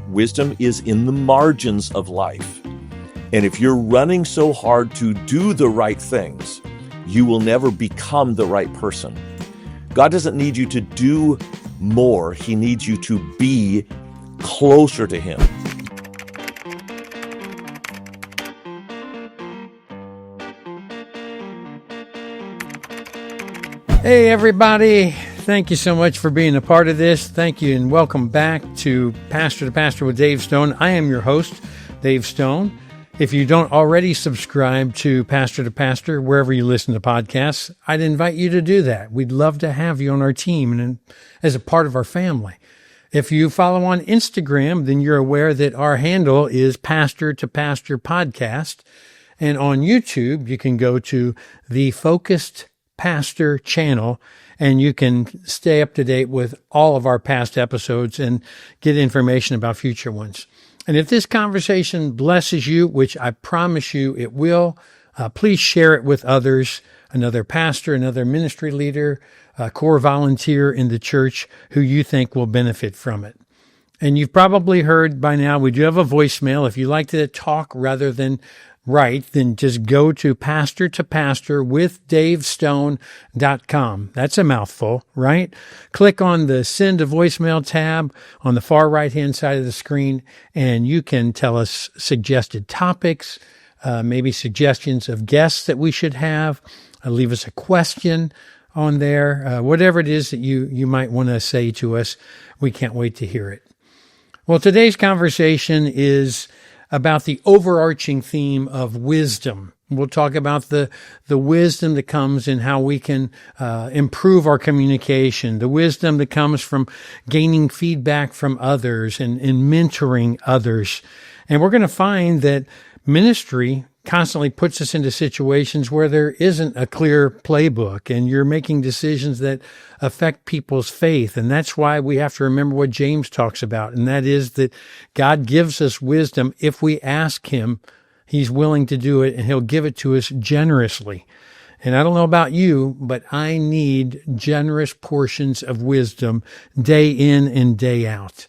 Wisdom is in the margins of life. And if you're running so hard to do the right things, you will never become the right person. God doesn't need you to do more. He needs you to be closer to Him. Hey, everybody. Thank you so much for being a part of this. Thank you and welcome back to Pastor to Pastor with Dave Stone. I am your host, Dave Stone. If you don't already subscribe to Pastor to Pastor, wherever you listen to podcasts, I'd invite you to do that. We'd love to have you on our team and as a part of our family. If you follow on Instagram, then you're aware that our handle is Pastor to Pastor Podcast. And on YouTube, you can go to the Focused Pastor channel, and you can stay up to date with all of our past episodes and get information about future ones. And if this conversation blesses you, which I promise you it will, please share it with others, another pastor, another ministry leader, a core volunteer in the church who you think will benefit from it. And you've probably heard by now, we do have a voicemail. If you like to talk rather than write, then just go to pastortopastorwithdavestone.com. That's a mouthful, right? Click on the send a voicemail tab on the far right-hand side of the screen, and you can tell us suggested topics, maybe suggestions of guests that we should have, leave us a question on there, whatever it is that you might want to say to us. We can't wait to hear it. Well, today's conversation is about the overarching theme of wisdom. We'll talk about the wisdom that comes in how we can improve our communication, the wisdom that comes from gaining feedback from others and mentoring others. And we're going to find that ministry constantly puts us into situations where there isn't a clear playbook and you're making decisions that affect people's faith. And that's why we have to remember what James talks about. And that is that God gives us wisdom. If we ask Him, He's willing to do it and He'll give it to us generously. And I don't know about you, but I need generous portions of wisdom day in and day out.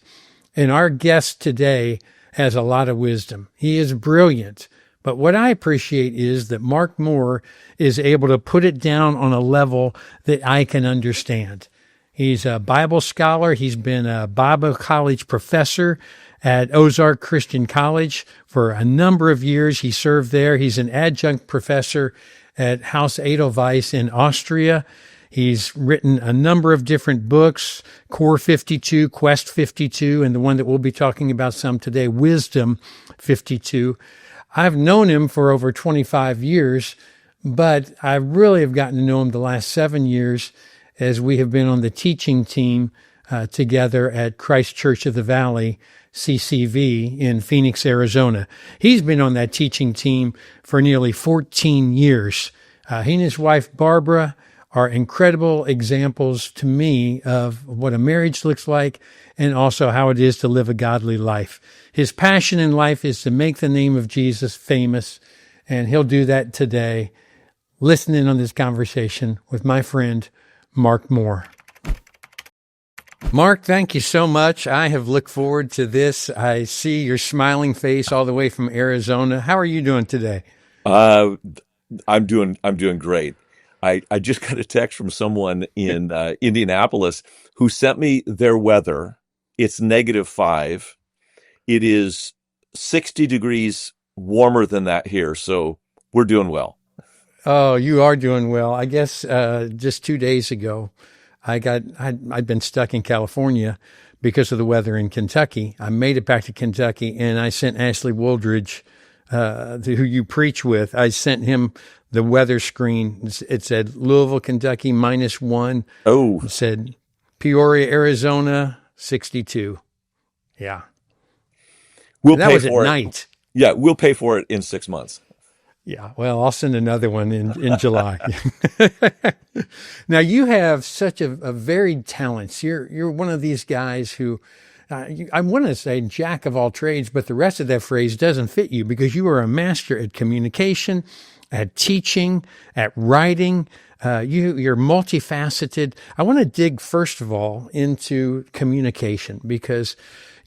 And our guest today has a lot of wisdom. He is brilliant. But what I appreciate is that Mark Moore is able to put it down on a level that I can understand. He's a Bible scholar. He's been a Bible college professor at Ozark Christian College for a number of years. He served there. He's an adjunct professor at Haus Edelweiss in Austria. He's written a number of different books, Core 52, Quest 52, and the one that we'll be talking about some today, Wisdom 52. I've known him for over 25 years, but I really have gotten to know him the last 7 years as we have been on the teaching team together at Christ Church of the Valley, CCV, in Phoenix, Arizona. He's been on that teaching team for nearly 14 years. He and his wife, Barbara, are incredible examples to me of what a marriage looks like and also how it is to live a godly life. His passion in life is to make the name of Jesus famous, and he'll do that today. Listen in on this conversation with my friend, Mark Moore. Mark, thank you so much. I have looked forward to this. I see your smiling face all the way from Arizona. How are you doing today? I'm doing great. I just got a text from someone in Indianapolis who sent me their weather. It's -5. It is 60 degrees warmer than that here, so we're doing well. Oh, you are doing well. I guess just 2 days ago, I'd been stuck in California because of the weather in Kentucky. I made it back to Kentucky, and I sent Ashley Wooldridge, who you preach with, I sent him the weather screen. It said Louisville, Kentucky, -1. Oh. It said Peoria, Arizona, 62. Yeah. That was at night. Yeah, we'll pay for it in 6 months. Yeah, well, I'll send another one in July. Now, you have such a varied talents. You're one of these guys who, I want to say jack of all trades, but the rest of that phrase doesn't fit you because you are a master at communication, at teaching, at writing. You're multifaceted. I want to dig, first of all, into communication because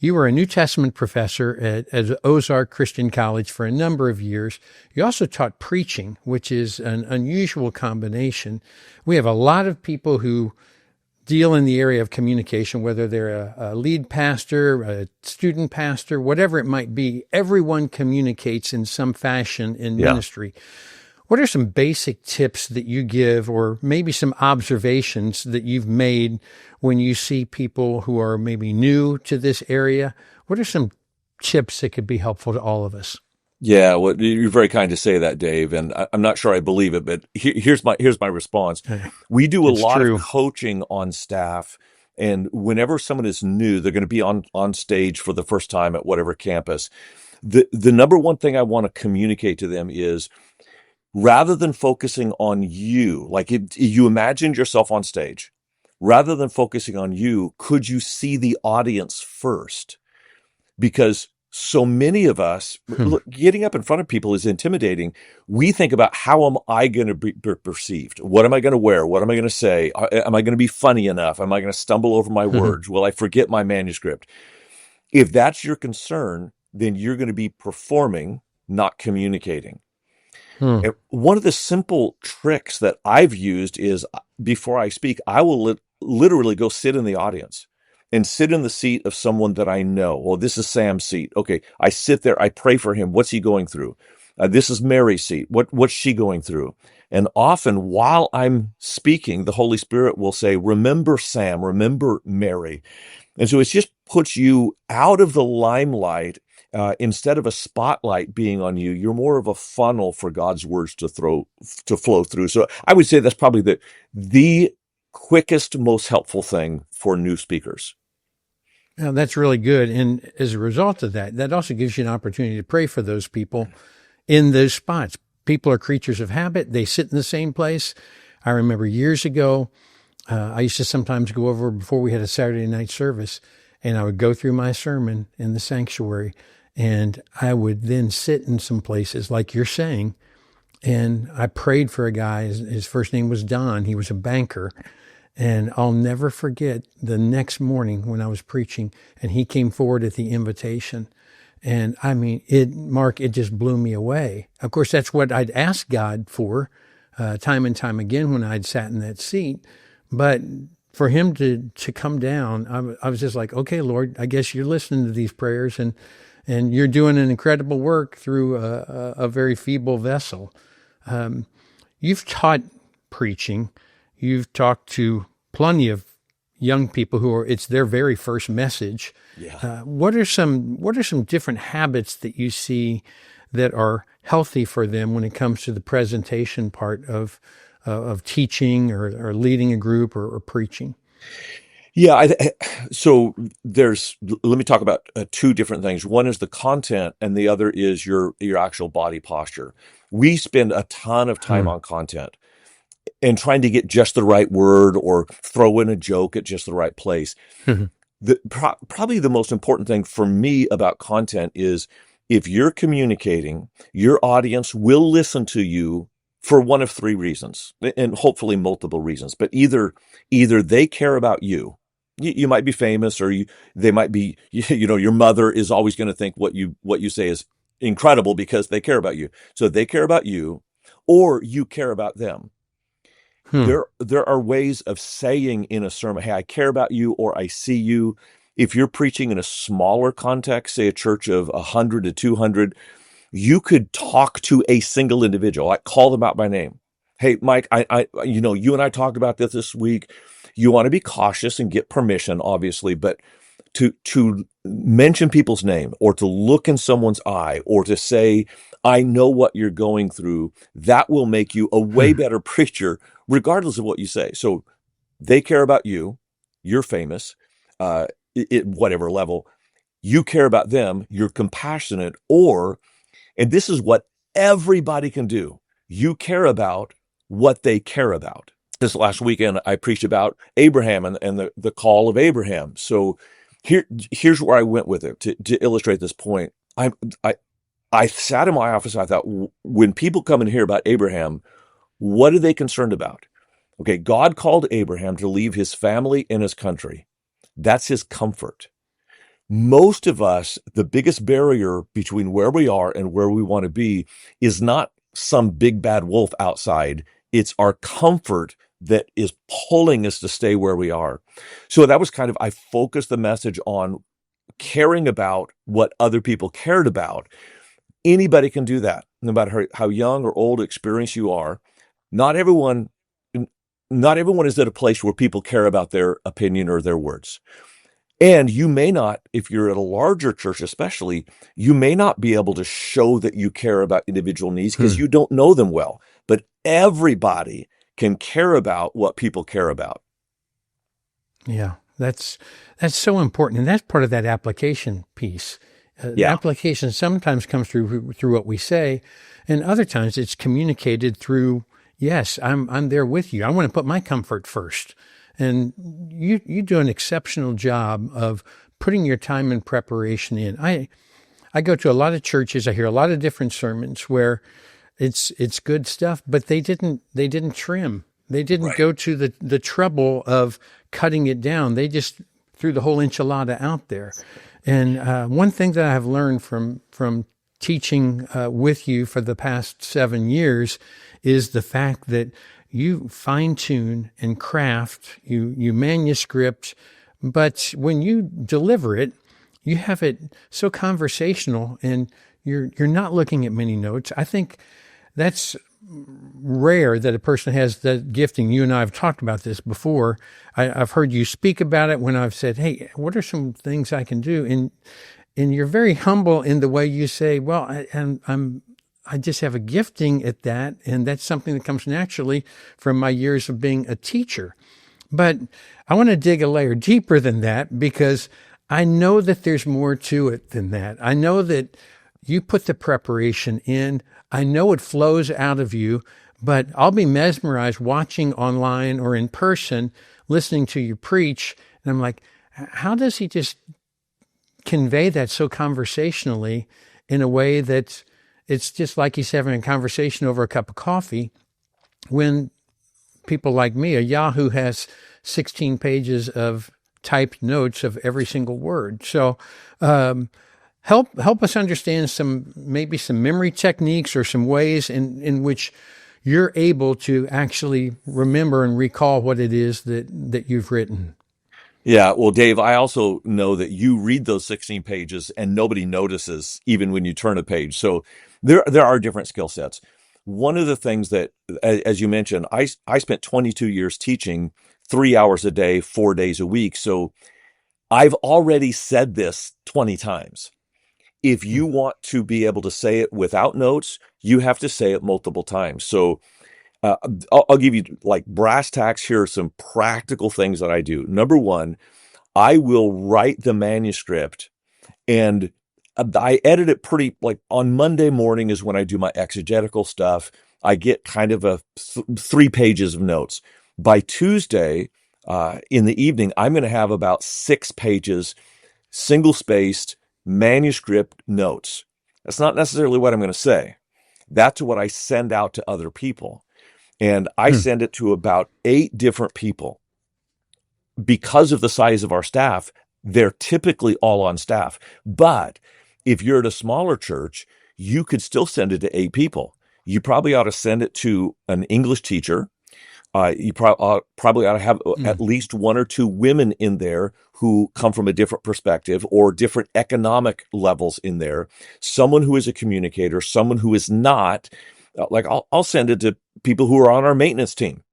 You were a New Testament professor at Ozark Christian College for a number of years. You also taught preaching, which is an unusual combination. We have a lot of people who deal in the area of communication, whether they're a lead pastor, a student pastor, whatever it might be. Everyone communicates in some fashion in Yeah. ministry. What are some basic tips that you give, or maybe some observations that you've made when you see people who are maybe new to this area? What are some tips that could be helpful to all of us? Yeah, well, you're very kind to say that, Dave, and I'm not sure I believe it, but here's my response. We do a It's lot of true. coaching on staff, and whenever someone is new, they're going to be on stage for the first time at whatever campus. The number one thing I want to communicate to them is, rather than focusing on you, like if you imagined yourself on stage, rather than focusing on you, could you see the audience first? Because so many of us, Hmm. look, getting up in front of people is intimidating. We think about, how am I going to be perceived? What am I going to wear? What am I going to say? Am I going to be funny enough? Am I going to stumble over my words? Will I forget my manuscript? If that's your concern, then you're going to be performing, not communicating. Hmm. And one of the simple tricks that I've used is, before I speak, I will literally go sit in the audience and sit in the seat of someone that I know. Well, this is Sam's seat. Okay, I sit there. I pray for him. What's he going through? This is Mary's seat. What's she going through? And often, while I'm speaking, the Holy Spirit will say, "Remember Sam. Remember Mary." And so it just puts you out of the limelight. Instead of a spotlight being on you, you're more of a funnel for God's words to flow through. So I would say that's probably the quickest, most helpful thing for new speakers. Now, that's really good. And as a result of that, that also gives you an opportunity to pray for those people in those spots. People are creatures of habit. They sit in the same place. I remember years ago, I used to sometimes go over before we had a Saturday night service, and I would go through my sermon in the sanctuary, and I would then sit in some places like you're saying. And I prayed for a guy. His first name was Don. He was a banker. And I'll never forget the next morning when I was preaching and he came forward at the invitation. And I mean, Mark, it just blew me away. Of course, that's what I'd asked God for time and time again when I'd sat in that seat. But for him to come down, I was just like, okay, Lord, I guess you're listening to these prayers and you're doing an incredible work through a very feeble vessel. You've taught preaching. You've talked to plenty of young people who are, it's their very first message. Yeah. What are some different habits that you see that are healthy for them when it comes to the presentation part of teaching or leading a group or preaching? Yeah. So let me talk about two different things. One is the content, and the other is your actual body posture. We spend a ton of time Hmm. on content and trying to get just the right word or throw in a joke at just the right place. Probably the most important thing for me about content is, if you're communicating, your audience will listen to you for one of three reasons, and hopefully multiple reasons. But either they care about you. You might be famous, or they might be, your mother is always going to think what you say is incredible because they care about you. So they care about you, or you care about them. Hmm. There are ways of saying in a sermon, "Hey, I care about you," or "I see you." If you're preaching in a smaller context, say a church of 100 to 200, you could talk to a single individual, like call them out by name. "Hey, Mike, you and I talked about this week. You want to be cautious and get permission, obviously, but to mention people's name, or to look in someone's eye, or to say, 'I know what you're going through,' that will make you a way Hmm. better preacher, regardless of what you say." So they care about you. You're famous, at whatever level. You care about them. You're compassionate. And this is what everybody can do. You care about what they care about. This last weekend, I preached about Abraham and the call of Abraham. So here's where I went with it to illustrate this point. I, I sat in my office. I thought, when people come and hear about Abraham, what are they concerned about? Okay, God called Abraham to leave his family and his country. That's his comfort. Most of us, the biggest barrier between where we are and where we want to be is not some big bad wolf outside. It's our comfort that is pulling us to stay where we are. So that was kind of, I focused the message on caring about what other people cared about. Anybody can do that, no matter how young or old experience you are. Not everyone, not everyone is at a place where people care about their opinion or their words. And you may not, if you're at a larger church especially, you may not be able to show that you care about individual needs because Hmm. you don't know them well. But everybody can care about what people care about. Yeah, that's so important, and that's part of that application piece. Yeah, Application sometimes comes through what we say, and other times it's communicated through. Yes, I'm there with you. I want to put my comfort first, and you do an exceptional job of putting your time and preparation in. I go to a lot of churches. I hear a lot of different sermons where it's good stuff, but they didn't trim. They didn't right. go to the trouble of cutting it down. They just threw the whole enchilada out there. And one thing that I've learned from teaching with you for the past 7 years is the fact that you fine tune and craft, you manuscript, but when you deliver it, you have it so conversational, and you're not looking at many notes. I think that's rare that a person has that gifting. You and I have talked about this before. I've heard you speak about it when I've said, "Hey, what are some things I can do?" And you're very humble in the way you say, "Well, I just have a gifting at that, and that's something that comes naturally from my years of being a teacher." But I want to dig a layer deeper than that because I know that there's more to it than that. I know that you put the preparation in. I know it flows out of you, but I'll be mesmerized watching online or in person, listening to you preach. And I'm like, how does he just convey that so conversationally in a way that it's just like he's having a conversation over a cup of coffee when people like me, a Yahoo has 16 pages of typed notes of every single word. So help us understand maybe some memory techniques or some ways in which you're able to actually remember and recall what it is that you've written. Yeah. Well, Dave, I also know that you read those 16 pages and nobody notices even when you turn a page. So there are different skill sets. One of the things that, as you mentioned, I spent 22 years teaching 3 hours a day, 4 days a week. So I've already said this 20 times. If you want to be able to say it without notes, you have to say it multiple times. So uh, I'll give you like brass tacks. Here are some practical things that I do. Number one, I will write the manuscript and I edit it pretty like on Monday morning is when I do my exegetical stuff. I get kind of 3 pages of notes. By Tuesday in the evening, I'm going to have about 6 pages, single spaced manuscript notes. That's not necessarily what I'm going to say. That's what I send out to other people. And I Hmm. send it to about 8 different people because of the size of our staff, they're typically all on staff. But if you're at a smaller church, you could still send it to 8 people. You probably ought to send it to an English teacher. Probably ought to have Hmm. at least 1 or 2 women in there who come from a different perspective or different economic levels in there. Someone who is a communicator, someone who is not. Like I'll send it to people who are on our maintenance team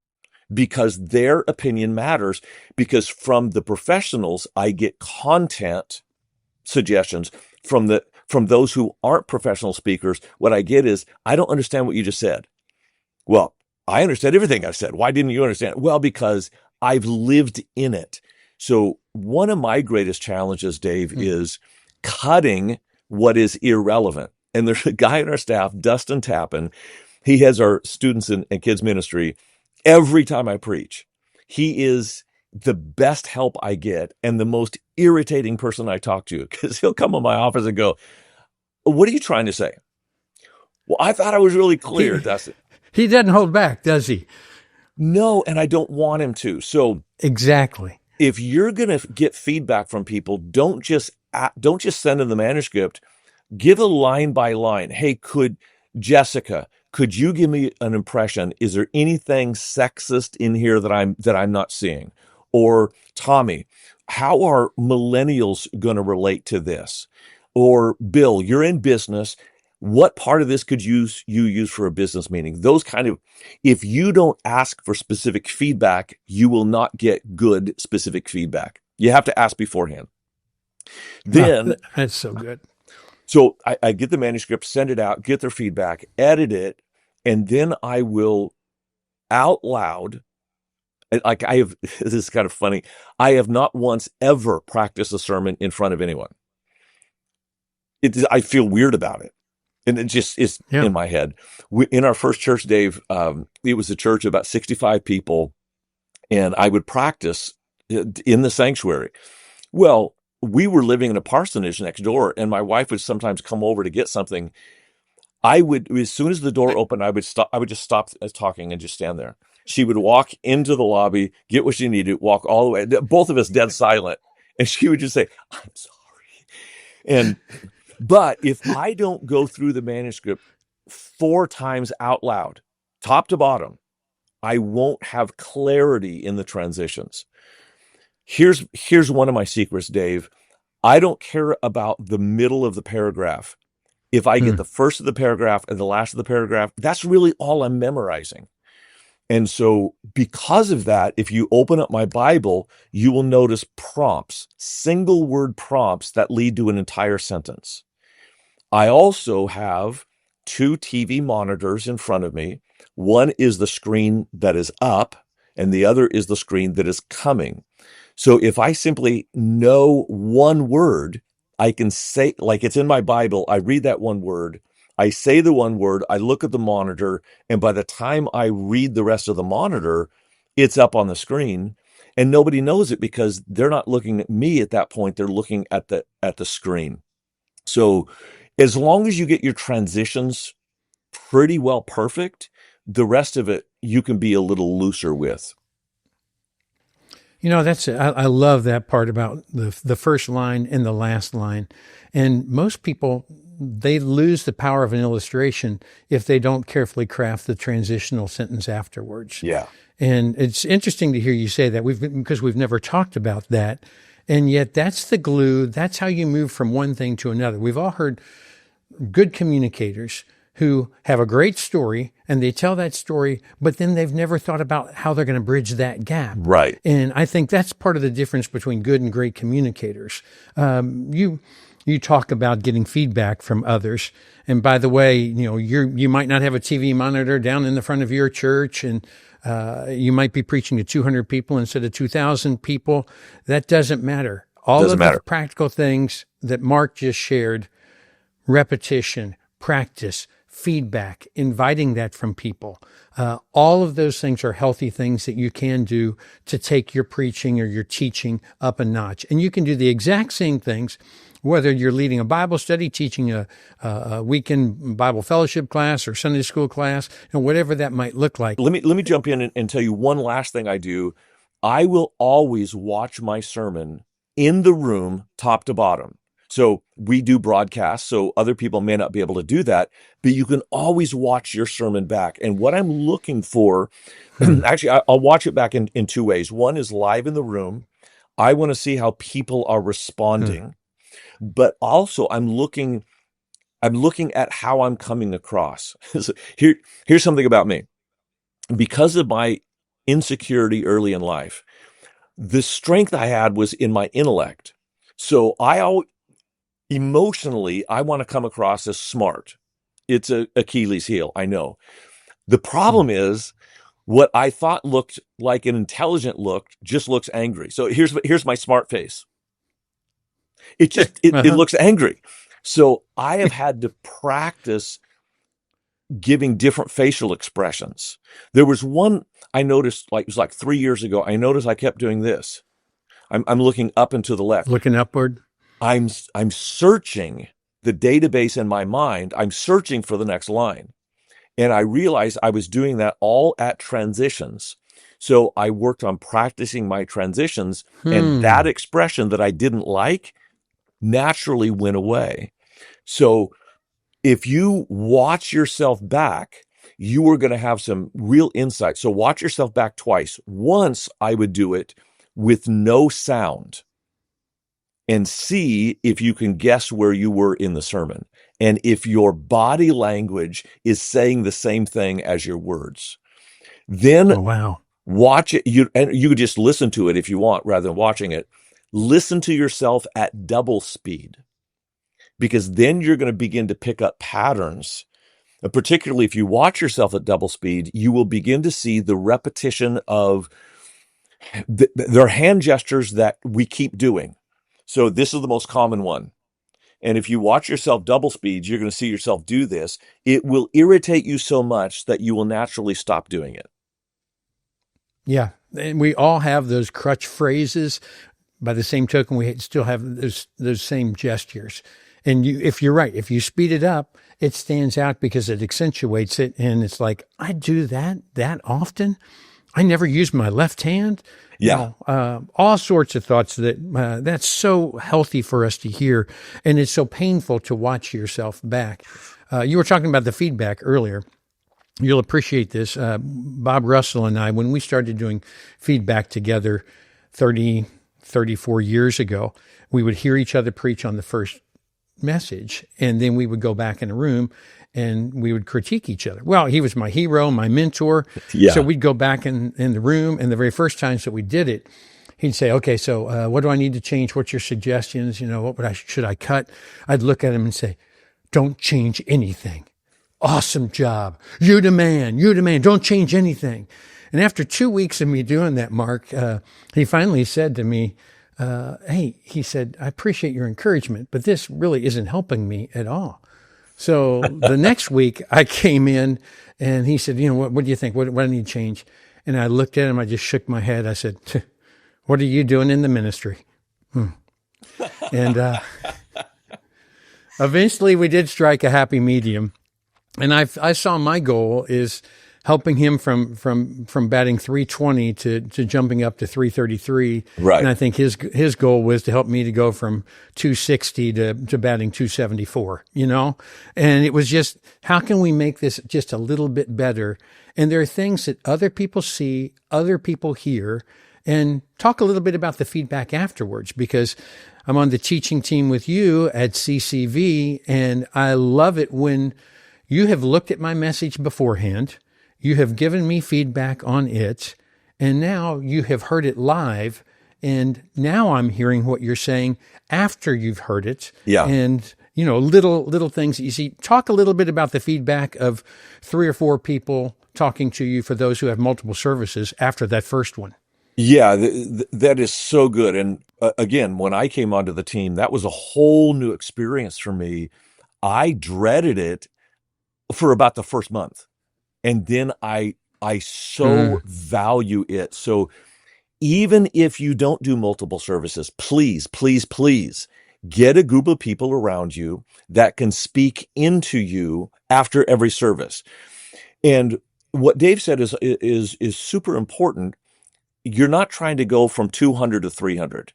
because their opinion matters. Because from the professionals, I get content suggestions. From those who aren't professional speakers, what I get is, I don't understand what you just said. Well, I understand everything I said. Why didn't you understand? Well, because I've lived in it. So one of my greatest challenges, Dave, Hmm. is cutting what is irrelevant. And there's a guy on our staff, Dustin Tappan. He has our students and kids ministry every time I preach. He is the best help I get and the most irritating person I talk to because he'll come in my office and go, "What are you trying to say?" Well, I thought I was really clear, He Dustin. he doesn't hold back, does he? No, and I don't want him to. So Exactly. if you're going to get feedback from people, don't just don't just send in the manuscript. Give a line by line. Hey, Jessica, could you give me an impression? Is there anything sexist in here that I'm not seeing? Or Tommy, how are millennials going to relate to this? Or Bill, you're in business. What part of this could you use for a business meeting? Those kind of, if you don't ask for specific feedback, you will not get good specific feedback. You have to ask beforehand. Huh, Then that's so good. So I get the manuscript, send it out, get their feedback, edit it, and then I will out loud. Like I have, this is kind of funny. I have not once ever practiced a sermon in front of anyone. I feel weird about it, and it just is Yeah. in my head. In our first church, Dave, it was a church of about 65 people, and I would practice in the sanctuary. Well, we were living in a parsonage next door, and my wife would sometimes come over to get something. I would, as soon as the door opened, I would stop. I would just stop talking and just stand there. She would walk into the lobby, get what she needed, walk all the way. Both of us dead silent, and she would just say, "I'm sorry." And but if I don't go through the manuscript 4 times out loud, top to bottom, I won't have clarity in the transitions. Here's one of my secrets, Dave. I don't care about the middle of the paragraph. If I get Hmm. the first of the paragraph and the last of the paragraph, that's really all I'm memorizing. And so, because of that, if you open up my Bible, you will notice prompts, single word prompts that lead to an entire sentence. I also have 2 TV monitors in front of me. One is the screen that is up, and the other is the screen that is coming. So if I simply know one word, I can say, like it's in my Bible, I read that one word, I say the one word, I look at the monitor, and by the time I read the rest of the monitor, it's up on the screen. And nobody knows it because they're not looking at me at that point. They're looking at the screen. So as long as you get your transitions pretty well perfect, the rest of it you can be a little looser with. You know, I love that part about the first line and the last line. And most people, they lose the power of an illustration if they don't carefully craft the transitional sentence afterwards. Yeah. And it's interesting to hear you say that because we've never talked about that. And yet that's the glue. That's how you move from one thing to another. We've all heard good communicators who have a great story and they tell that story, but then they've never thought about how they're going to bridge that gap. Right. And I think that's part of the difference between good and great communicators. You talk about getting feedback from others, and by the way, you might not have a TV monitor down in the front of your church, and you might be preaching to 200 people instead of 2,000 people. That doesn't matter. All Doesn't of the matter. practical things that Mark just shared, repetition, practice, feedback, inviting that from people. All of those things are healthy things that you can do to take your preaching or your teaching up a notch. And you can do the exact same things, whether you're leading a Bible study, teaching a weekend Bible fellowship class or Sunday school class, whatever that might look like. Let me jump in and tell you one last thing I do. I will always watch my sermon in the room, top to bottom. So we do broadcasts, so other people may not be able to do that, but you can always watch your sermon back. And what I'm looking for, Hmm. actually, I'll watch it back in 2 ways. One is live in the room. I want to see how people are Hmm. responding, but also I'm looking at how I'm coming across. So here's something about me. Because of my insecurity early in life, the strength I had was in my intellect. So emotionally, I want to come across as smart. It's a Achilles heel, I know. The Hmm. problem is what I thought looked like an intelligent look just looks angry. So here's my smart face. It Uh-huh. looks angry. So I have had to practice giving different facial expressions. There was one I noticed, like it was like 3 years ago. I noticed I kept doing this. I'm looking up and to the left. Looking upward. I'm searching the database in my mind. I'm searching for the next line. And I realized I was doing that all at transitions. So I worked on practicing my transitions, and that Hmm. expression that I didn't like, naturally went away. So if you watch yourself back, you are going to have some real insight. So watch yourself back twice. Once I would do it with no sound and see if you can guess where you were in the sermon and if your body language is saying the same thing as your words. Then Oh, wow. watch it. And you could just listen to it if you want rather than watching it. Listen to yourself at double speed, because then you're going to begin to pick up patterns. And particularly if you watch yourself at double speed, you will begin to see the repetition of their hand gestures that we keep doing. So this is the most common one. And if you watch yourself double speed, you're going to see yourself do this. It will irritate you so much that you will naturally stop doing it. Yeah. And we all have those crutch phrases. By the same token, we still have those same gestures. And if you're right, if you speed it up, it stands out because it accentuates it. And it's like, I do that often. I never use my left hand. Yeah. All sorts of thoughts that's so healthy for us to hear. And it's so painful to watch yourself back. You were talking about the feedback earlier. You'll appreciate this. Bob Russell and I, when we started doing feedback together 34 years ago, we would hear each other preach on the first message, and then we would go back in a room and we would critique each other. Well, he was my hero, my mentor. So Yeah. we'd go back in the room, and the very first times that we did it, he'd say, okay, so what do I need to change? What's your suggestions? Should I cut? I'd look at him and say, don't change anything. Awesome job. You the man. Don't change anything. And after 2 weeks of me doing that, Mark, he finally said to me, hey, he said, I appreciate your encouragement, but this really isn't helping me at all. So the next week I came in and he said, what do you think? What do I need to change? And I looked at him. I just shook my head. I said, what are you doing in the ministry? And eventually we did strike a happy medium. And I saw my goal is helping him from batting 320 to jumping up to 333. Right. And I think his goal was to help me to go from 260 to batting 274, And it was just, how can we make this just a little bit better? And there are things that other people see, other people hear, and talk a little bit about the feedback afterwards, because I'm on the teaching team with you at CCV, and I love it when you have looked at my message beforehand, you have given me feedback on it, and now you have heard it live, and now I'm hearing what you're saying after you've heard it. Yeah. And, little things that you see. Talk a little bit about the feedback of 3 or 4 people talking to you for those who have multiple services after that first one. Yeah, that is so good. And again, when I came onto the team, that was a whole new experience for me. I dreaded it for about the first month. And then I so value it. So even if you don't do multiple services, please, please, please get a group of people around you that can speak into you after every service. And what Dave said is super important. You're not trying to go from 200 to 300.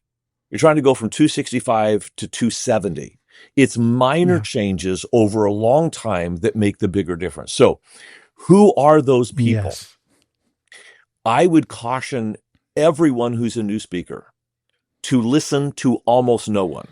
You're trying to go from 265 to 270. It's minor changes over a long time that make the bigger difference. So who are those people? Yes. I would caution everyone who's a new speaker to listen to almost no one.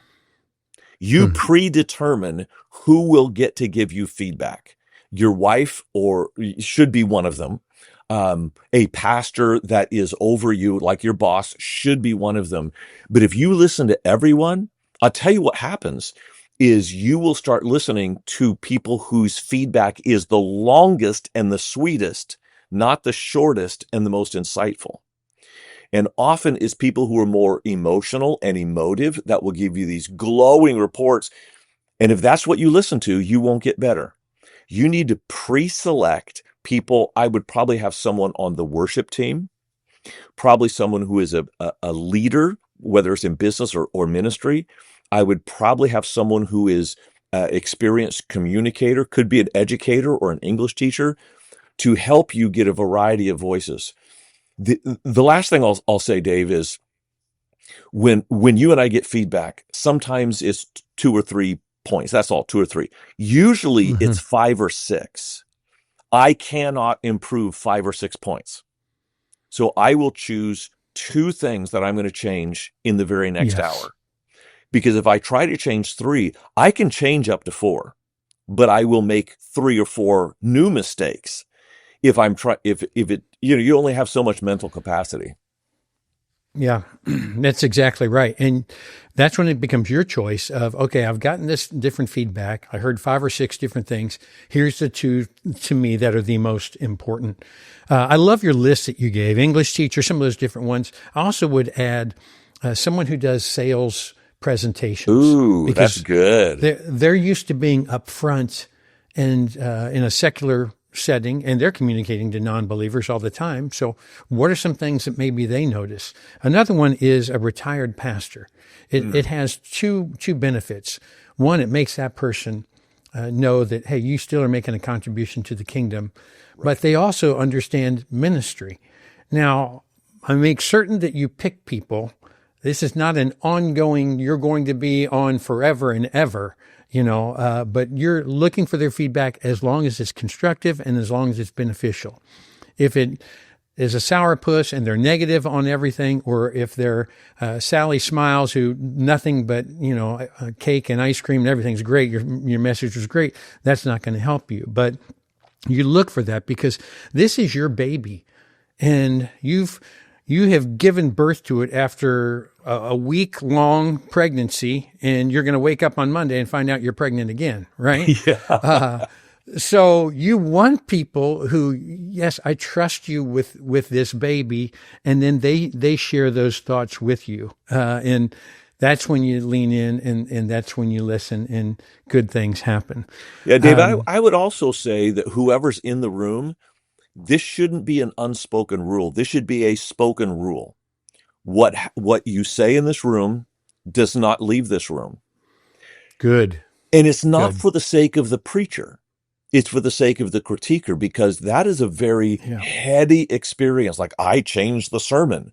You predetermine who will get to give you feedback. Your wife, or should be one of them. A pastor that is over you, like your boss, should be one of them. But if you listen to everyone, I'll tell you what happens is you will start listening to people whose feedback is the longest and the sweetest, not the shortest and the most insightful. And often it's people who are more emotional and emotive that will give you these glowing reports. And if that's what you listen to, you won't get better. You need to pre-select people. I would probably have someone on the worship team, probably someone who is a leader, whether it's in business or ministry. I would probably have someone who is experienced communicator, could be an educator or an English teacher, to help you get a variety of voices. The last thing I'll say, Dave, is When you and I get feedback, sometimes it's 2 or 3 points. That's all, 2 or 3. Usually Hmm. it's 5 or 6. I cannot improve 5 or 6 points. So I will choose 2 things that I'm going to change in the very next Yes. hour. Because if I try to change 3, I can change up to 4, but I will make 3 or 4 new mistakes if I'm try if it you only have so much mental capacity. Yeah, that's exactly right. And that's when it becomes your choice of, okay, I've gotten this different feedback. I heard 5 or 6 different things. Here's the 2 to me that are the most important. I love your list that you gave, English teacher, some of those different ones. I also would add someone who does sales presentations Ooh, that's because good. they're used to being upfront and in a secular setting, and they're communicating to non-believers all the time. So what are some things that maybe they notice? Another one is a retired pastor. It Mm, has two benefits. One, it makes that person know that, hey, you still are making a contribution to the kingdom, but right. they also understand ministry. Now, I make certain that you pick people. This is not an ongoing, you're going to be on forever and ever, but you're looking for their feedback as long as it's constructive and as long as it's beneficial. If it is a sourpuss and they're negative on everything, or if they're Sally Smiles who nothing but cake and ice cream and everything's great, your message was great, that's not going to help you. But you look for that because this is your baby, and you have given birth to it after a week long pregnancy, and you're going to wake up on Monday and find out you're pregnant again, right? Yeah. So you want people who, yes, I trust you with this baby, and then they share those thoughts with you, and that's when you lean in, and that's when you listen, and good things happen. Yeah, Dave, I would also say that whoever's in the room, this shouldn't be an unspoken rule. This should be a spoken rule. What you say in this room does not leave this room. Good, And it's not good, for the sake of the preacher. It's for the sake of the critiquer, because that is a very yeah, heady experience. Like, I changed the sermon.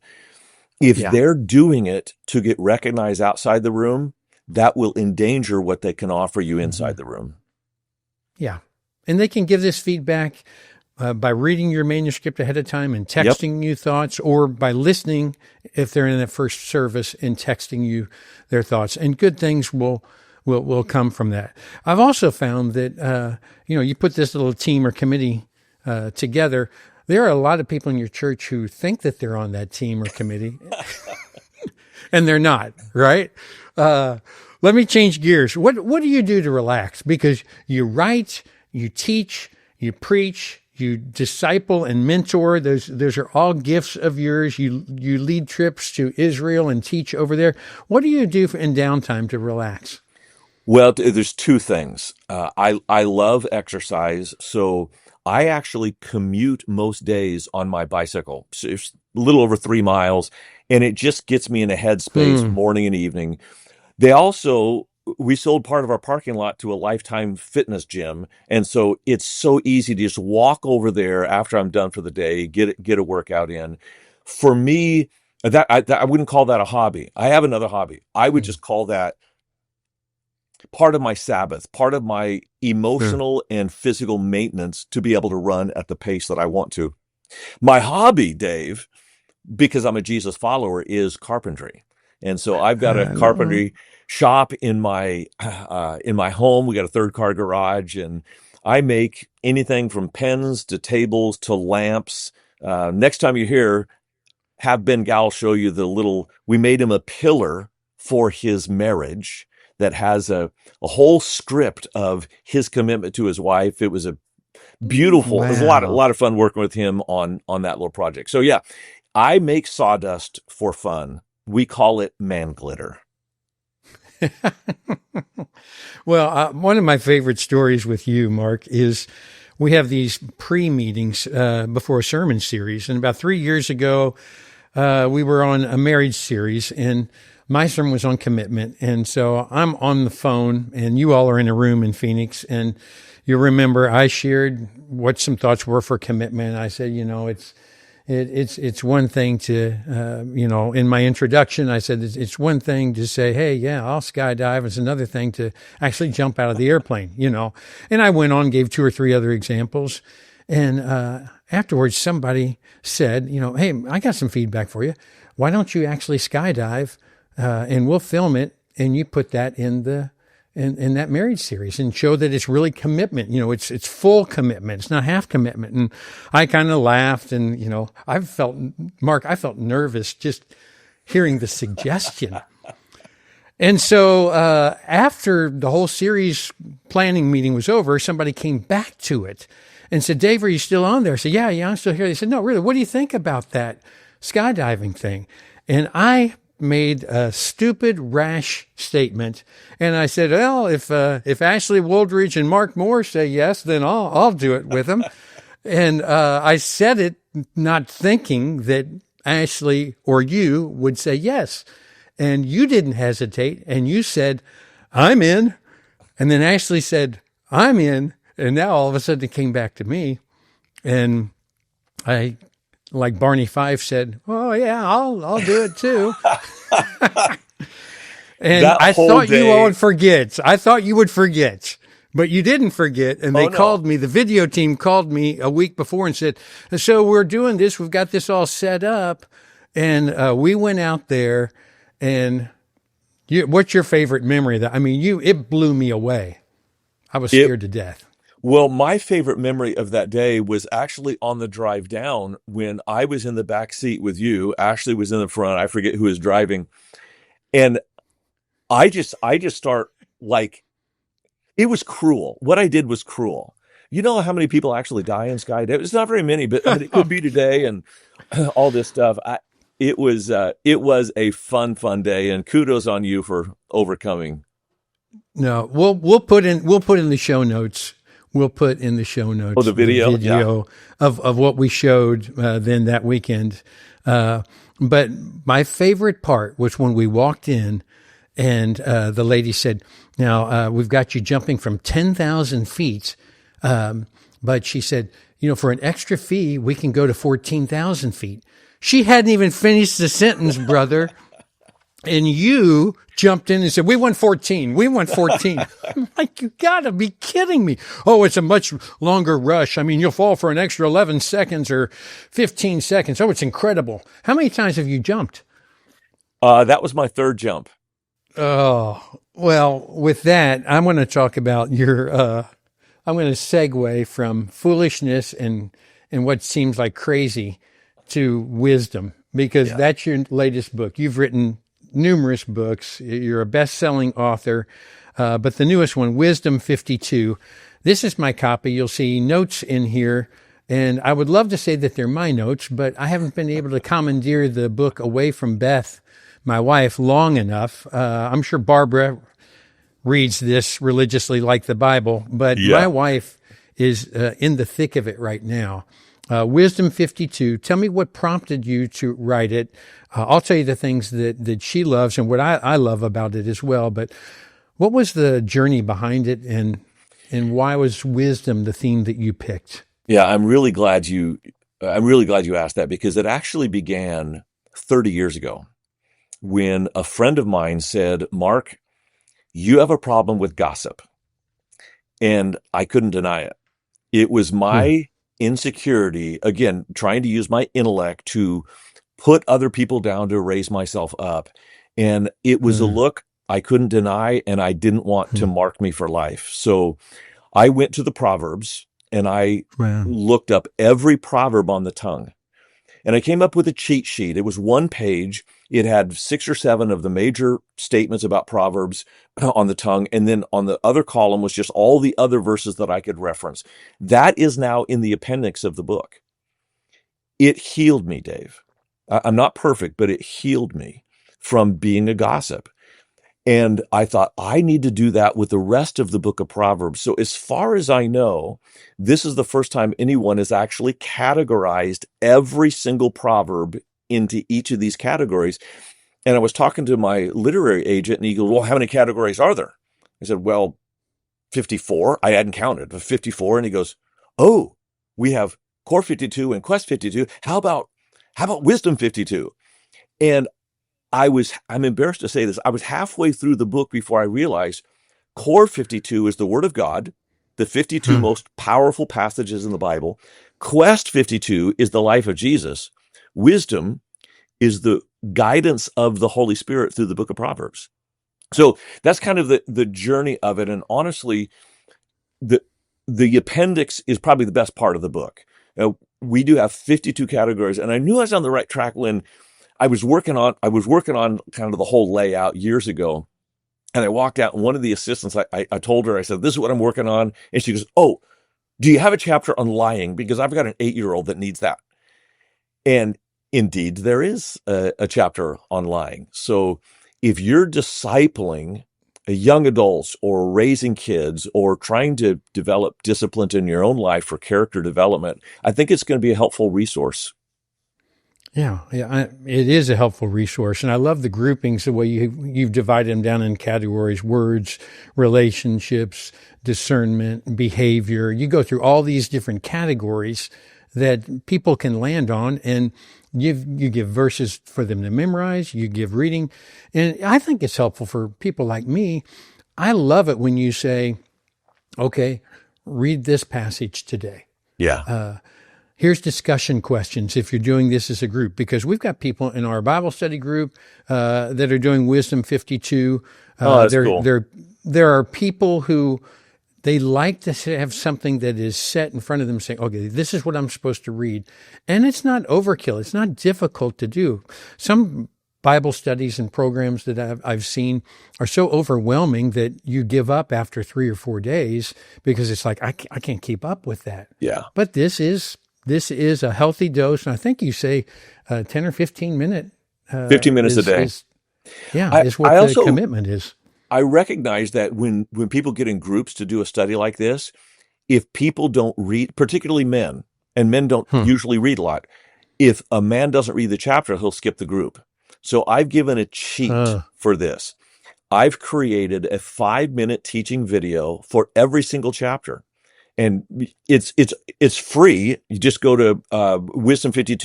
If yeah. they're doing it to get recognized outside the room, that will endanger what they can offer you Hmm. inside the room. Yeah. And they can give this feedback by reading your manuscript ahead of time and Yep. texting you thoughts, or by listening if they're in the first service and texting you their thoughts. And good things will come from that. I've also found that you put this little team or committee together. There are a lot of people in your church who think that they're on that team or committee, and they're not, right? Uh, Let me change gears. What do you do to relax? Because you write, you teach, you preach, you disciple and mentor. Those are all gifts of yours. You lead trips to Israel and teach over there. What do you do in downtime to relax? Well, there's 2 things. I love exercise, so I actually commute most days on my bicycle. So it's a little over 3 miles, and it just gets me in a headspace Hmm. morning and evening. They also We sold part of our parking lot to a Lifetime Fitness gym, and so it's so easy to just walk over there after I'm done for the day, get a workout in. For me, I wouldn't call that a hobby. I have another hobby. I would Hmm. just call that part of my Sabbath, part of my Sure. emotional and physical maintenance to be able to run at the pace that I want to. My hobby, Dave, because I'm a Jesus follower, is carpentry. And so I've got a Uh, carpentry shop in my home. We got a third car garage, and I make anything from pens to tables to lamps. Next time you're here, have Ben Gal show you we made him a pillar for his marriage that has a whole script of his commitment to his wife. It was it was a wow. lot of fun working with him on that little project. So yeah, I make sawdust for fun. We call it man glitter. Well, one of my favorite stories with you, Mark, is we have these pre-meetings before a sermon series. And about 3 years ago, we were on a marriage series, and my sermon was on commitment. And so I'm on the phone, and you all are in a room in Phoenix. And you remember I shared what some thoughts were for commitment. I said, It's one thing to, in my introduction, I said it's one thing to say, hey, yeah, I'll skydive. It's another thing to actually jump out of the airplane, And I went on, gave two or three other examples. And afterwards, somebody said, hey, I got some feedback for you. Why don't you actually skydive and we'll film it and you put that in that marriage series and show that it's really commitment. It's full commitment. It's not half commitment. And I kind of laughed and, I felt nervous just hearing the suggestion. And so, after the whole series planning meeting was over, somebody came back to it and said, Dave, are you still on there? I said, yeah, I'm still here. They said, no, really, what do you think about that skydiving thing? And I made a stupid, rash statement. And I said, well, if Ashley Woldridge and Mark Moore say yes, then I'll do it with them. And I said it not thinking that Ashley or you would say yes. And you didn't hesitate. And you said, I'm in. And then Ashley said, I'm in. And now all of a sudden it came back to me. And I, like Barney Fife said, oh yeah, I'll do it too. And I thought you all would forget. I thought you would forget, but you didn't forget. And they called me, the video team called me a week before and said, so we're doing this. We've got this all set up. And we went out there and what's your favorite memory of that? I mean, it blew me away. I was scared to death. Well, my favorite memory of that day was actually on the drive down when I was in the back seat with you. Ashley was in the front. I forget who was driving. And I just start like, it was cruel. What I did was cruel. You know how many people actually die in skydiving? It's not very many, but it could be today and all this stuff. It was a fun day, and kudos on you for overcoming. No, we'll put in the show notes. We'll put in the show notes the video yeah. of what we showed then that weekend. But my favorite part was when we walked in and the lady said, now we've got you jumping from 10,000 feet. But she said, for an extra fee, we can go to 14,000 feet. She hadn't even finished the sentence, brother. And you jumped in and said, we won 14. I'm like, you gotta be kidding me. Oh, it's a much longer rush. I mean, you'll fall for an extra 11 seconds or 15 seconds. Oh, it's incredible. How many times have you jumped? That was my third jump. Oh, well, with that, I'm going to talk about I'm going to segue from foolishness and what seems like crazy to wisdom, because that's your latest book. You've written numerous books. You're a best-selling author, but the newest one, Wisdom 52. This is my copy. You'll see notes in here, and I would love to say that they're my notes, but I haven't been able to commandeer the book away from Beth, my wife, long enough. I'm sure Barbara reads this religiously like the Bible, but my wife is in the thick of it right now. Wisdom 52. Tell me what prompted you to write it. I'll tell you the things that she loves and what I love about it as well. But what was the journey behind it, and why was wisdom the theme that you picked? Yeah, I'm really glad you asked that, because it actually began 30 years ago when a friend of mine said, Mark, you have a problem with gossip. And I couldn't deny it. It was my insecurity, again, trying to use my intellect to put other people down to raise myself up. And it was a look I couldn't deny, and I didn't want to mark me for life. So I went to the Proverbs and I looked up every proverb on the tongue. And I came up with a cheat sheet. It was one page. It had 6 or 7 of the major statements about Proverbs on the tongue. And then on the other column was just all the other verses that I could reference. That is now in the appendix of the book. It healed me, Dave. I'm not perfect, but it healed me from being a gossip. And I thought, I need to do that with the rest of the book of Proverbs. So as far as I know, this is the first time anyone has actually categorized every single proverb into each of these categories. And I was talking to my literary agent, and he goes, well, how many categories are there? I said, well, 54. I hadn't counted, but 54. And he goes, oh, we have Core 52 and Quest 52. How about how about wisdom 52? And I'm embarrassed to say this, I was halfway through the book before I realized core 52 is the word of God, the 52 Hmm. most powerful passages in the Bible. Quest 52 is the life of Jesus. Wisdom is the guidance of the Holy Spirit through the book of Proverbs. So that's kind of the journey of it. And honestly, the the appendix is probably the best part of the book. We do have 52 categories, and I knew I was on the right track when I was working on kind of the whole layout years ago. And I walked out, and one of the assistants, I told her, I said, "This is what I'm working on." And she goes, "Oh, do you have a chapter on lying? Because I've got an 8-year-old that needs that." And indeed, there is a chapter on lying. So if you're discipling young adults or raising kids or trying to develop discipline in your own life for character development, I think it's going to be a helpful resource. Yeah, it is a helpful resource, and I love the groupings, the way you've divided them down in categories: words, relationships, discernment, behavior. You go through all these different categories that people can land on, and you give verses for them to memorize. You give reading, and I think it's helpful for people like me. I love it when you say, "Okay, read this passage today." Yeah. Here's discussion questions if you're doing this as a group, because we've got people in our Bible study group that are doing Wisdom 52. Oh, that's There, cool. there, there are people who they like to have something that is set in front of them, saying, "Okay, this is what I'm supposed to read," and it's not overkill. It's not difficult to do. Some Bible studies and programs that I've seen are so overwhelming that you give up after 3 or 4 days because it's like I can't keep up with that. Yeah. But this is a healthy dose, and I think you say 10 or 15 minute 15 minutes a day. is yeah, I, is I what the also, commitment is. I recognize that when people get in groups to do a study like this, if people don't read, particularly men, and men don't Hmm. usually read a lot, if a man doesn't read the chapter, he'll skip the group. So I've given a cheat Uh, for this. I've created a 5-minute teaching video for every single chapter. And it's free. You just go to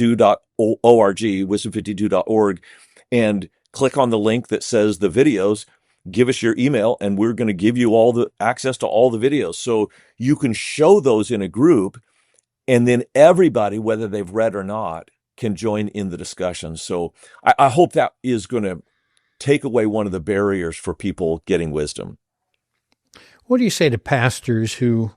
wisdom52.org, wisdom52.org, and click on the link that says the videos. Give us your email, and we're going to give you all the access to all the videos, so you can show those in a group, and then everybody, whether they've read or not, can join in the discussion. So I hope that is going to take away one of the barriers for people getting wisdom. what do you say to pastors who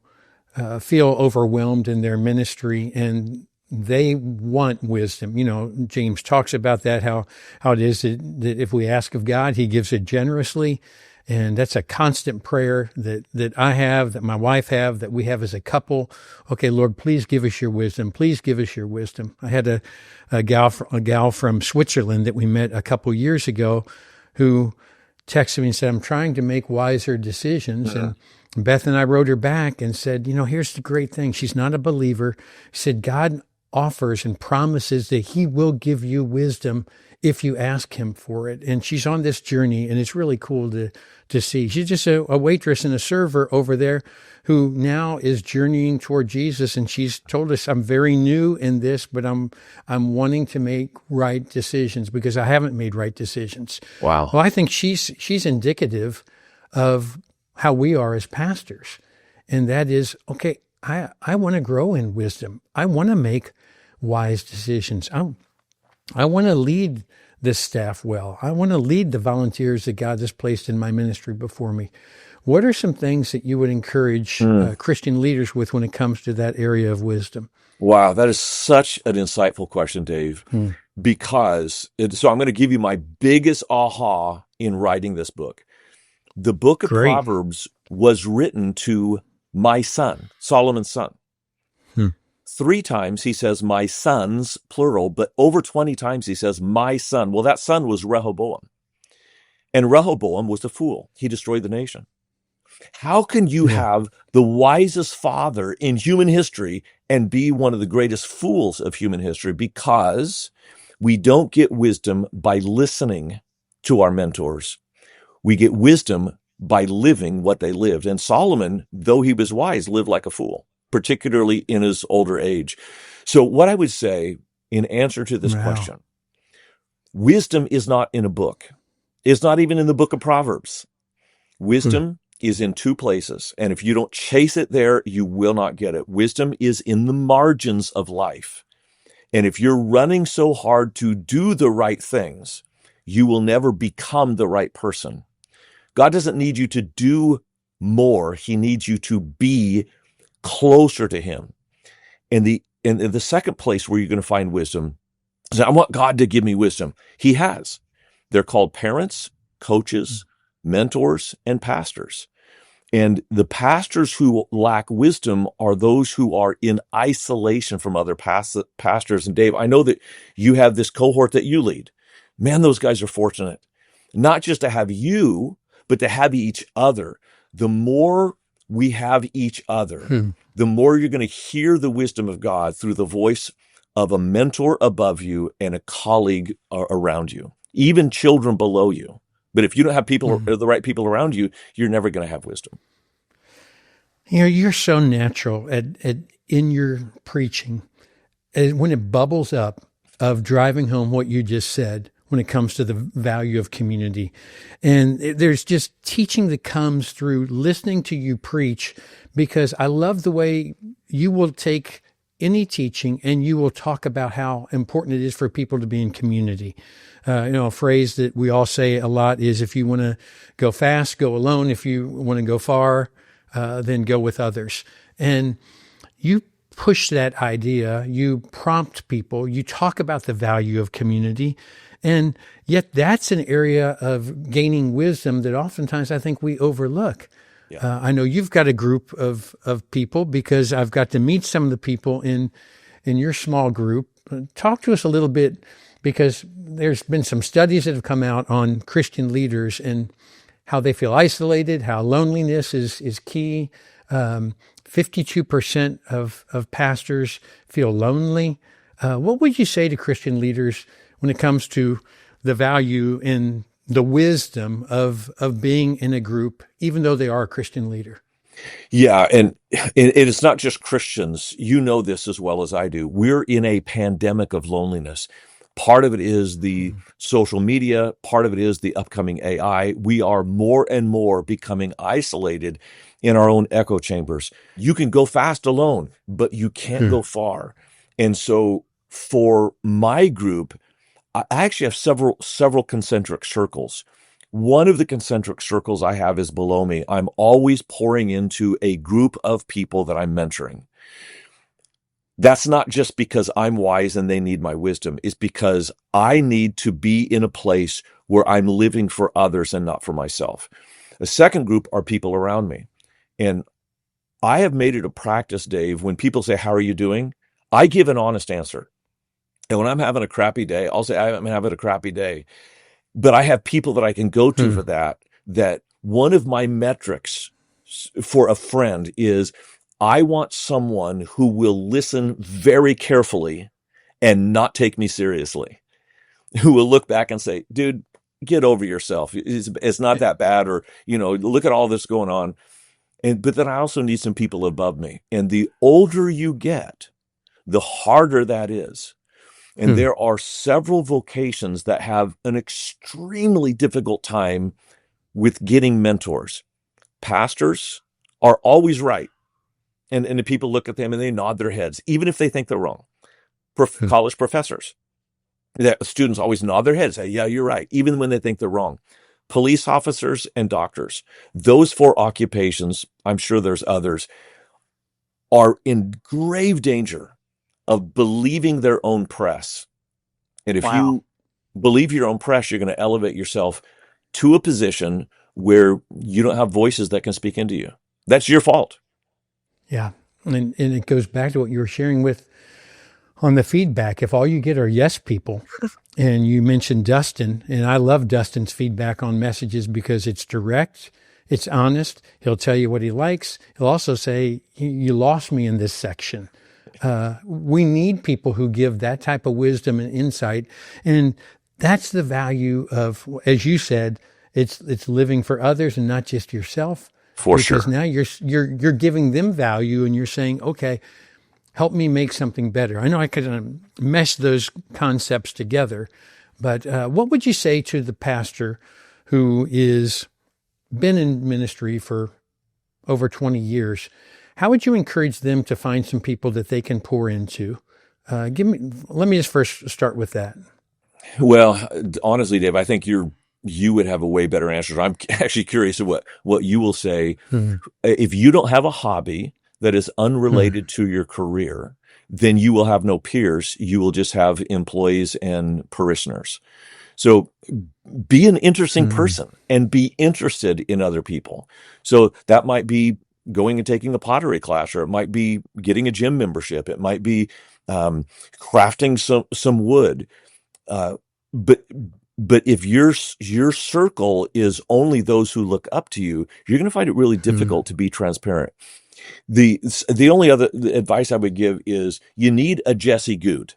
feel overwhelmed in their ministry and they want wisdom? You know, James talks about that, how it is that if we ask of God, he gives it generously. And that's a constant prayer that I have, that my wife have, that we have as a couple. Okay, Lord, please give us your wisdom. Please give us your wisdom. I had a gal from Switzerland that we met a couple years ago who texted me and said, "I'm trying to make wiser decisions." Uh, And Beth and I wrote her back and said, here's the great thing. She's not a believer. She said, God offers and promises that he will give you wisdom if you ask him for it. And she's on this journey, and it's really cool to see. She's just a waitress and a server over there who now is journeying toward Jesus. And she's told us, "I'm very new in this, but I'm wanting to make right decisions because I haven't made right decisions." wow. Well, I think she's indicative of how we are as pastors. And that is, okay, I want to grow in wisdom. I want to make wise decisions. I want to lead this staff well. I want to lead the volunteers that God has placed in my ministry before me. What are some things that you would encourage Mm. Christian leaders with when it comes to that area of wisdom? Wow, that is such an insightful question, Dave. Hmm. So I'm going to give you my biggest aha in writing this book. The book of Great. Proverbs was written to my son, Solomon's son. Hmm. 3 times he says my sons, plural, but over 20 times he says my son. Well, that son was Rehoboam. And Rehoboam was a fool. He destroyed the nation. How can you Yeah. have the wisest father in human history and be one of the greatest fools of human history? Because we don't get wisdom by listening to our mentors. We get wisdom by living what they lived. And Solomon, though he was wise, lived like a fool, particularly in his older age. So what I would say in answer to this Wow. question. Wisdom is not in a book. It's not even in the book of Proverbs. Hmm. Wisdom is in two places. And if you don't chase it there, you will not get it. Wisdom is in the margins of life. And if you're running so hard to do the right things, you will never become the right person. God doesn't need you to do more. He needs you to be closer to him. And the second place where you're going to find wisdom is, I want God to give me wisdom. He has. They're called parents, coaches, mentors, and pastors. And the pastors who lack wisdom are those who are in isolation from other pastors. And Dave, I know that you have this cohort that you lead. Man, those guys are fortunate, not just to have you, but to have each other. The more we have each other, Hmm. the more you're going to hear the wisdom of God through the voice of a mentor above you and a colleague around you, even children below you. But if you don't have people, Hmm. the right people around you, you're never going to have wisdom. You know, you're so natural at in your preaching. When it bubbles up of driving home what you just said when it comes to the value of community. And there's just teaching that comes through listening to you preach, because I love the way you will take any teaching and you will talk about how important it is for people to be in community. A phrase that we all say a lot is, if you want to go fast, go alone. If you want to go far, then go with others. And you push that idea, you prompt people, you talk about the value of community. And yet that's an area of gaining wisdom that oftentimes I think we overlook. Yeah. I know you've got a group of people, because I've got to meet some of the people in your small group. Talk to us a little bit, because there's been some studies that have come out on Christian leaders and how they feel isolated, how loneliness is key. 52% of pastors feel lonely. What would you say to Christian leaders when it comes to the value in the wisdom of being in a group, even though they are a Christian leader? Yeah. And it's not just Christians. You know this as well as I do. We're in a pandemic of loneliness. Part of it is the social media. Part of it is the upcoming AI. We are more and more becoming isolated in our own echo chambers. You can go fast alone, but you can't Hmm. go far. And so for my group, I actually have several concentric circles. One of the concentric circles I have is below me. I'm always pouring into a group of people that I'm mentoring. That's not just because I'm wise and they need my wisdom. It's because I need to be in a place where I'm living for others and not for myself. The second group are people around me. And I have made it a practice, Dave, when people say, "How are you doing?" I give an honest answer. And when I'm having a crappy day, I'll say, "I'm having a crappy day." But I have people that I can go to Hmm. for that. That one of my metrics for a friend is, I want someone who will listen very carefully and not take me seriously, who will look back and say, "Dude, get over yourself. It's not that bad." Or, look at all this going on. But then I also need some people above me. And the older you get, the harder that is. And Hmm. there are several vocations that have an extremely difficult time with getting mentors. Pastors are always right. And the people look at them and they nod their heads, even if they think they're wrong. Hmm. College professors, that students always nod their heads, say, "Yeah, you're right," even when they think they're wrong. Police officers and doctors, those four occupations, I'm sure there's others, are in grave danger of believing their own press. And if Wow. you believe your own press, you're going to elevate yourself to a position where you don't have voices that can speak into you. That's your fault. Yeah. And it goes back to what you were sharing with on the feedback. If all you get are yes people, and you mentioned Dustin, and I love Dustin's feedback on messages because it's direct, it's honest. He'll tell you what he likes. He'll also say, "You lost me in this section." We need people who give that type of wisdom and insight. And that's the value of, as you said, it's living for others and not just yourself, For because sure. now you're giving them value, and you're saying, okay, Help me make something better. I know I could mesh those concepts together, but what would you say to the pastor who is been in ministry for over 20 years? How would you encourage them to find some people that they can pour into? Let me just first start with that. Well, honestly, Dave, I think you would have a way better answer. I'm actually curious of what you will say. Hmm. If you don't have a hobby that is unrelated to your career, then you will have no peers. You will just have employees and parishioners. So be an interesting Hmm. person and be interested in other people. So that might be going and taking a pottery class, or it might be getting a gym membership. It might be crafting some wood. Uh, but if your circle is only those who look up to you, you're going to find it really Hmm. difficult to be transparent. The only other advice I would give is you need a Jesse Good.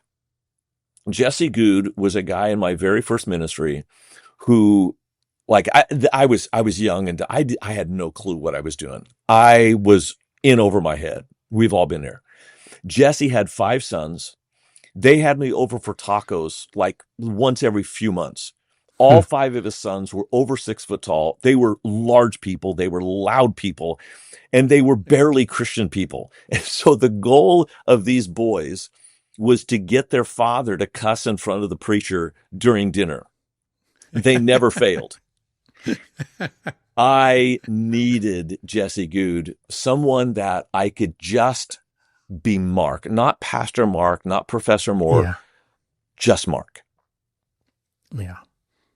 Jesse Good was a guy in my very first ministry who, like, I was young and I had no clue what I was doing. I was in over my head. We've all been there. Jesse had 5 sons. They had me over for tacos like once every few months. All 5 of his sons were over 6 foot tall. They were large people. They were loud people, and they were barely Christian people. And so the goal of these boys was to get their father to cuss in front of the preacher during dinner. They never failed. I needed Jesse Good, someone that I could just be Mark, not Pastor Mark, not Professor Moore, Yeah. just Mark. Yeah.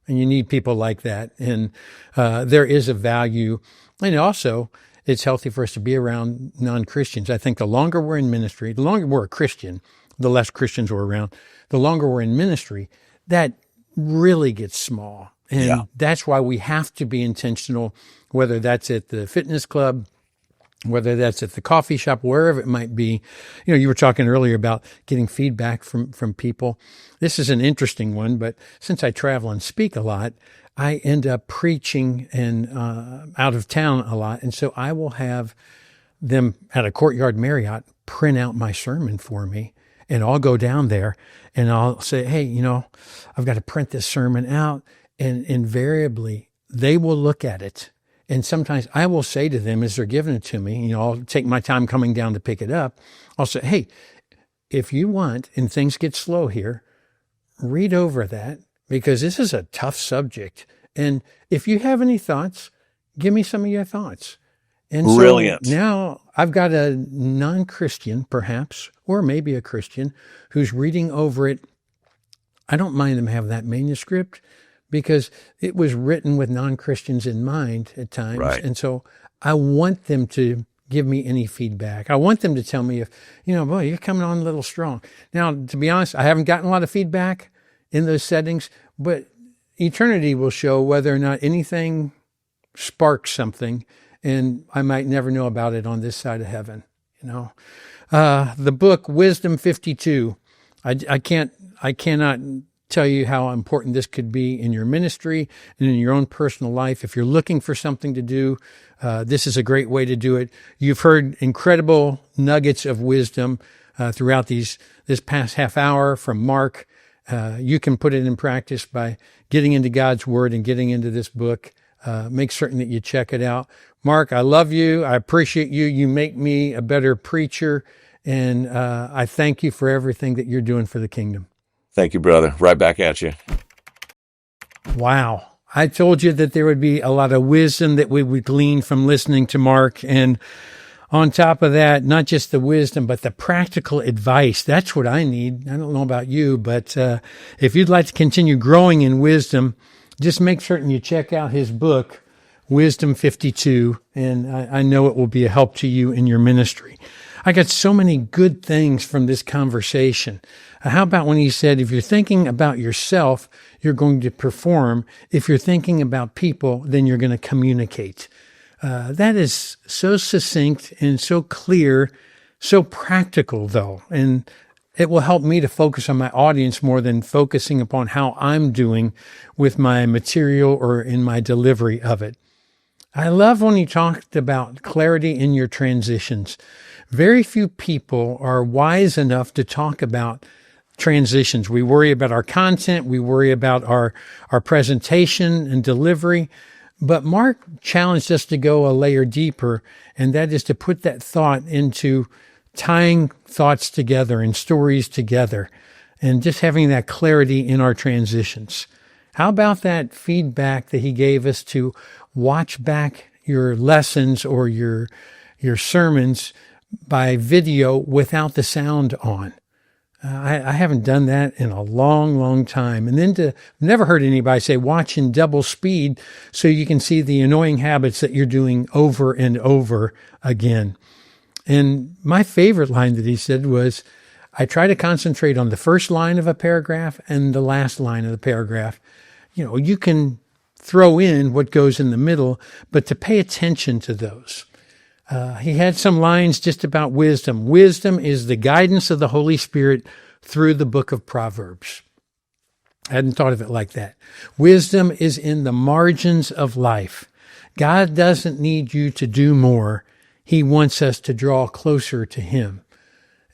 And you need people like that. And there is a value. And also, it's healthy for us to be around non-Christians. I think the longer we're in ministry, the longer we're a Christian, the less Christians we're around. The longer we're in ministry, that really gets small. Yeah. And that's why we have to be intentional, whether that's at the fitness club, whether that's at the coffee shop, wherever it might be. You were talking earlier about getting feedback from people. This is an interesting one, but since I travel and speak a lot, I end up preaching and out of town a lot. And so I will have them at a Courtyard Marriott print out my sermon for me. And I'll go down there and I'll say, hey, I've got to print this sermon out. And invariably, they will look at it. And sometimes I will say to them as they're giving it to me, I'll take my time coming down to pick it up. I'll say, hey, if you want, and things get slow here, read over that because this is a tough subject. And if you have any thoughts, give me some of your thoughts. And so Brilliant. now I've got a non-Christian, perhaps, or maybe a Christian who's reading over it. I don't mind them having that manuscript because it was written with non-Christians in mind at times. Right. And so I want them to give me any feedback. I want them to tell me if, boy, you're coming on a little strong. Now, to be honest, I haven't gotten a lot of feedback in those settings, but eternity will show whether or not anything sparks something, and I might never know about it on this side of heaven. The book Wisdom 52. I cannot tell you how important this could be in your ministry and in your own personal life. If you're looking for something to do, this is a great way to do it. You've heard incredible nuggets of wisdom throughout this past half hour from Mark. You can put it in practice by getting into God's Word and getting into this book. Make certain that you check it out. Mark, I love you. I appreciate you. You make me a better preacher. And I thank you for everything that you're doing for the kingdom. Thank you, brother. Right back at you. Wow. I told you that there would be a lot of wisdom that we would glean from listening to Mark. And on top of that, not just the wisdom, but the practical advice. That's what I need. I don't know about you, but if you'd like to continue growing in wisdom, just make certain you check out his book, Wisdom 52. And I know it will be a help to you in your ministry. I got so many good things from this conversation. How about when he said, if you're thinking about yourself, you're going to perform. If you're thinking about people, then you're going to communicate. That is so succinct and so clear, so practical, though. And it will help me to focus on my audience more than focusing upon how I'm doing with my material or in my delivery of it. I love when you talked about clarity in your transitions. Very few people are wise enough to talk about transitions. We worry about our content. We worry about our presentation and delivery. But Mark challenged us to go a layer deeper, and that is to put that thought into tying thoughts together and stories together and just having that clarity in our transitions. How about that feedback that he gave us to watch back your lessons or your sermons by video without the sound on? I haven't done that in a long, long time. And then never heard anybody say watch in double speed so you can see the annoying habits that you're doing over and over again. And my favorite line that he said was, I try to concentrate on the first line of a paragraph and the last line of the paragraph. You know, you can throw in what goes in the middle, but to pay attention to those. He had some lines just about wisdom. Wisdom is the guidance of the Holy Spirit through the book of Proverbs. I hadn't thought of it like that. Wisdom is in the margins of life. God doesn't need you to do more. He wants us to draw closer to Him.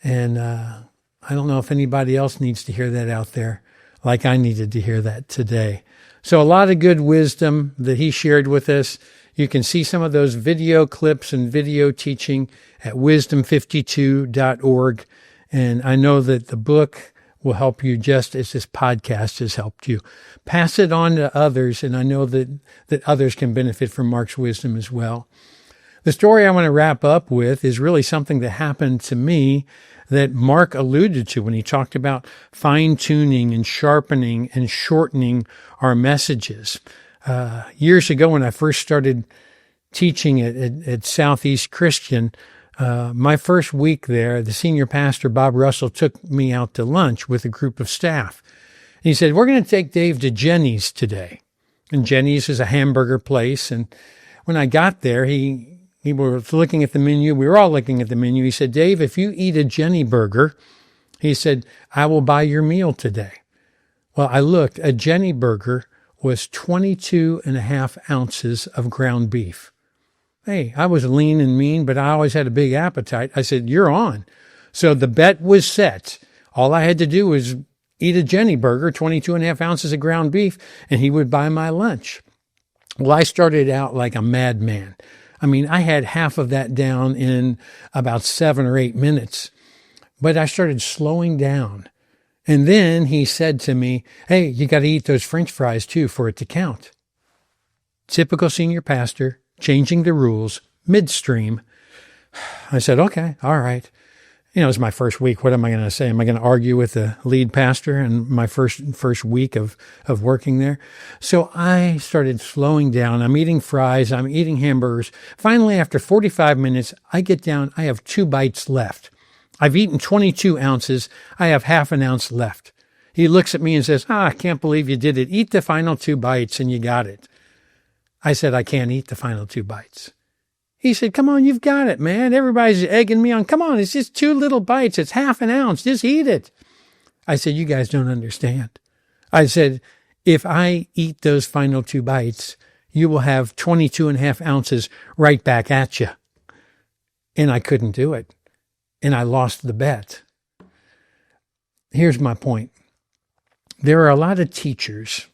And I don't know if anybody else needs to hear that out there, like I needed to hear that today. So a lot of good wisdom that he shared with us. You can see some of those video clips and video teaching at wisdom52.org. And I know that the book will help you just as this podcast has helped you. Pass it on to others, and I know that others can benefit from Mark's wisdom as well. The story I want to wrap up with is really something that happened to me that Mark alluded to when he talked about fine-tuning and sharpening and shortening our messages. Years ago when I first started teaching at Southeast Christian, my first week there, the senior pastor, Bob Russell, took me out to lunch with a group of staff. And he said, we're going to take Dave to Jenny's today. And Jenny's is a hamburger place. And when I got there, he was looking at the menu. We were all looking at the menu. He said, Dave, if you eat a Jenny burger, he said, I will buy your meal today. Well, I looked. A Jenny burger was 22 and a half ounces of ground beef. Hey, I was lean and mean, but I always had a big appetite. I said, you're on. So the bet was set. All I had to do was eat a Jenny burger, 22 and a half ounces of ground beef, and he would buy my lunch. Well, I started out like a madman. I mean, I had half of that down in about 7 or 8 minutes, but I started slowing down. And then he said to me, hey, you got to eat those French fries too for it to count. Typical senior pastor, changing the rules midstream. I said, okay, all right. You know, it's my first week. What am I going to say? Am I going to argue with the lead pastor in my first week of working there? So I started slowing down. I'm eating fries. I'm eating hamburgers. Finally, after 45 minutes, I get down. I have 2 bites left. I've eaten 22 ounces. I have half an ounce left. He looks at me and says, I can't believe you did it. Eat the final 2 bites and you got it. I said, I can't eat the final 2 bites. He said, come on, you've got it, man. Everybody's egging me on. Come on, it's just 2 little bites. It's half an ounce. Just eat it. I said, you guys don't understand. I said, if I eat those final 2 bites, you will have 22 and a half ounces right back at you. And I couldn't do it. And I lost the bet. Here's my point. There are a lot of teachers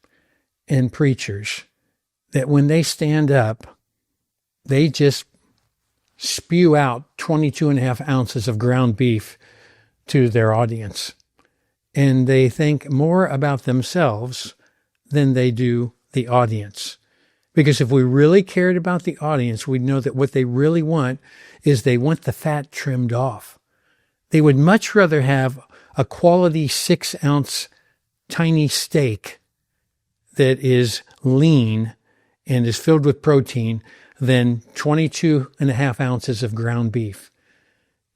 and preachers that when they stand up, they just spew out 22 and a half ounces of ground beef to their audience. And they think more about themselves than they do the audience. Because if we really cared about the audience, we'd know that what they really want is they want the fat trimmed off. They would much rather have a quality 6-ounce tiny steak that is lean and is filled with protein than 22 and a half ounces of ground beef.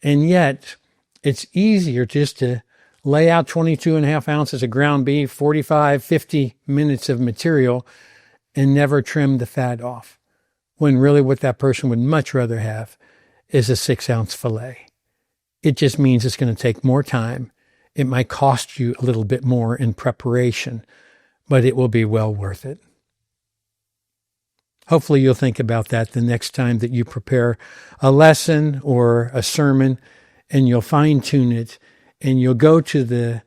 And yet, it's easier just to lay out 22 and a half ounces of ground beef, 45, 50 minutes of material, and never trim the fat off, when really what that person would much rather have is a 6-ounce filet. It just means it's going to take more time. It might cost you a little bit more in preparation, but it will be well worth it. Hopefully you'll think about that the next time that you prepare a lesson or a sermon, and you'll fine tune it, and you'll go to the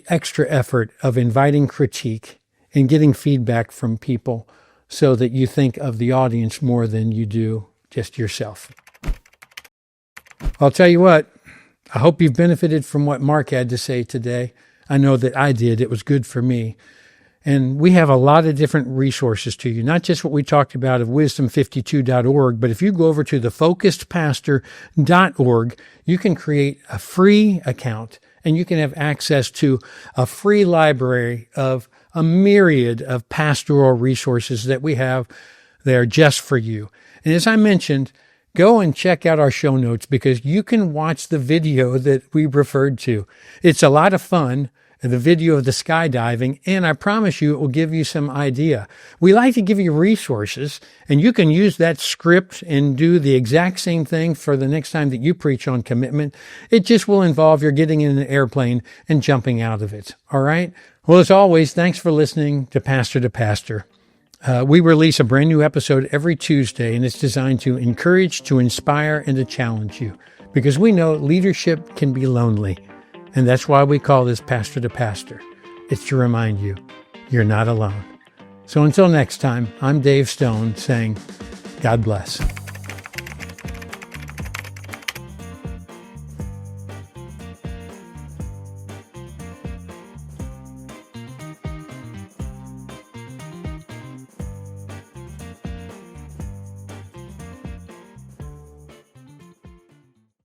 extra effort of inviting critique and getting feedback from people so that you think of the audience more than you do just yourself. I'll tell you what, I hope you've benefited from what Mark had to say today. I know that I did. It was good for me. And we have a lot of different resources to you, not just what we talked about of wisdom52.org, but if you go over to thefocusedpastor.org, you can create a free account and you can have access to a free library of a myriad of pastoral resources that we have there just for you. And as I mentioned, go and check out our show notes because you can watch the video that we referred to. It's a lot of fun, the video of the skydiving, and I promise you it will give you some idea. We like to give you resources, and you can use that script and do the exact same thing for the next time that you preach on commitment. It just will involve your getting in an airplane and jumping out of it. All right? Well, as always, thanks for listening to Pastor. We release a brand new episode every Tuesday, and it's designed to encourage, to inspire, and to challenge you. Because we know leadership can be lonely. And that's why we call this Pastor to Pastor. It's to remind you, you're not alone. So until next time, I'm Dave Stone saying, God bless.